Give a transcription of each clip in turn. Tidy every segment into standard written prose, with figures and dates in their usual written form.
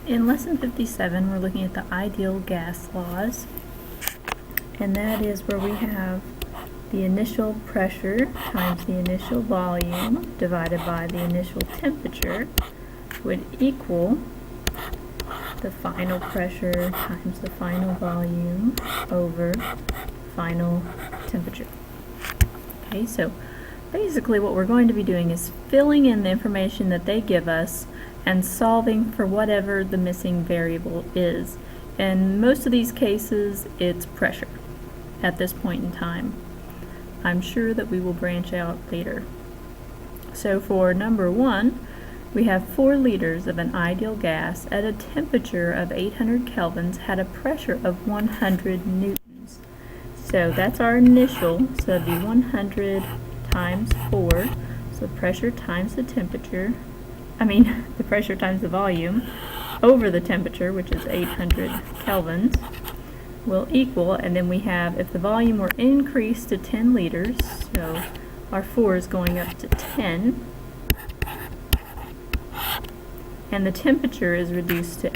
In lesson 57, we're looking at the ideal gas laws, and that is where we have the initial pressure times the initial volume divided by the initial temperature would equal the final pressure times the final volume over final temperature. Okay, so basically what we're going to be doing is filling in the information that they give us and solving for whatever the missing variable is. In most of these cases, it's pressure at this point in time. I'm sure that we will branch out later. So for number 1, we have 4 liters of an ideal gas at a temperature of 800 kelvins had a pressure of 100 newtons. So that's our initial, so that'd be 100 times 4, so pressure times the temperature, the pressure times the volume over the temperature, which is 800 kelvins, will equal, and then we have, if the volume were increased to 10 liters, so our 4 is going up to 10, and the temperature is reduced to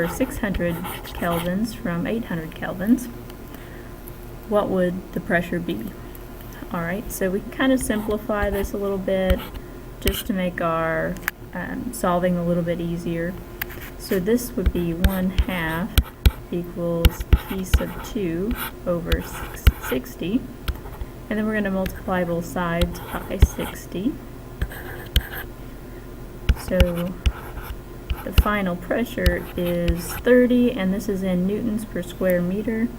600 kelvins from 800 kelvins, what would the pressure be? Alright, so we can kind of simplify this a little bit just to make our solving a little bit easier. So this would be 1/2 equals p sub 2 over 60, and then we're going to multiply both sides by 60. So the final pressure is 30, and this is in newtons per square meter.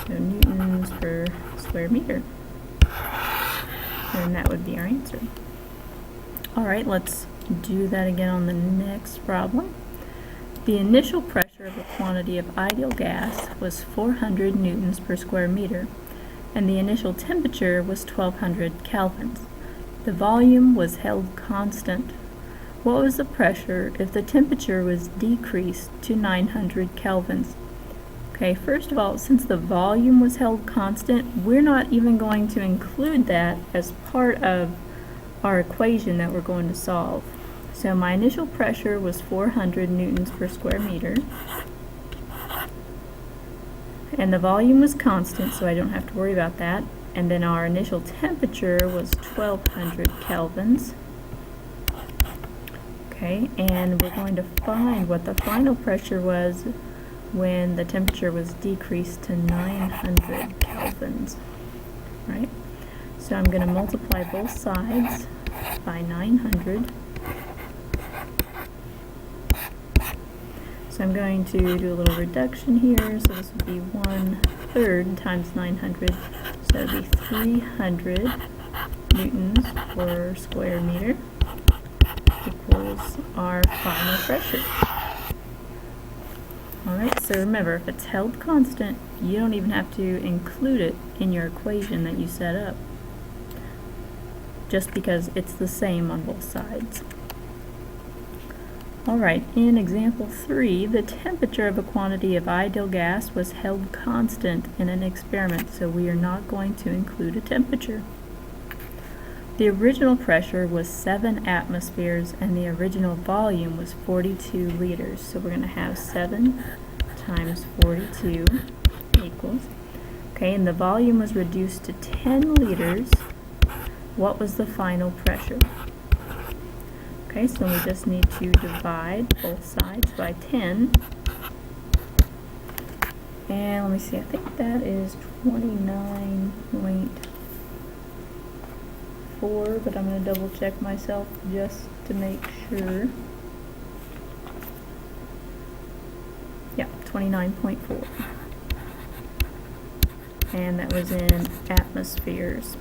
So newtons per square meter. And that would be our answer. Alright, let's do that again on the next problem. The initial pressure of a quantity of ideal gas was 400 newtons per square meter, and the initial temperature was 1200 kelvins. The volume was held constant. What was the pressure if the temperature was decreased to 900 kelvins? Okay, first of all, since the volume was held constant, we're not even going to include that as part of our equation that we're going to solve. So my initial pressure was 400 newtons per square meter, and the volume was constant, so I don't have to worry about that. And then our initial temperature was 1200 kelvins. Okay, and we're going to find what the final pressure was when the temperature was decreased to 900 kelvins, right? So I'm going to multiply both sides by 900. So I'm going to do a little reduction here, so this would be 1/3 times 900, so it would be 300 newtons per square meter equals our final pressure. Alright, so remember, if it's held constant, you don't even have to include it in your equation that you set up, just because it's the same on both sides. Alright, in example 3, the temperature of a quantity of ideal gas was held constant in an experiment, so we are not going to include a temperature. The original pressure was 7 atmospheres and the original volume was 42 liters. So we're going to have 7 times 42 equals. Okay, and the volume was reduced to 10 liters. What was the final pressure? Okay, so we just need to divide both sides by 10. And let me see, I think that is 29.4, but I'm going to double check myself just to make sure. Yeah, 29.4. And that was in atmospheres.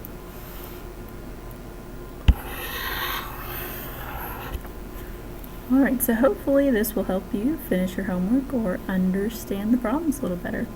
Alright, so hopefully this will help you finish your homework or understand the problems a little better.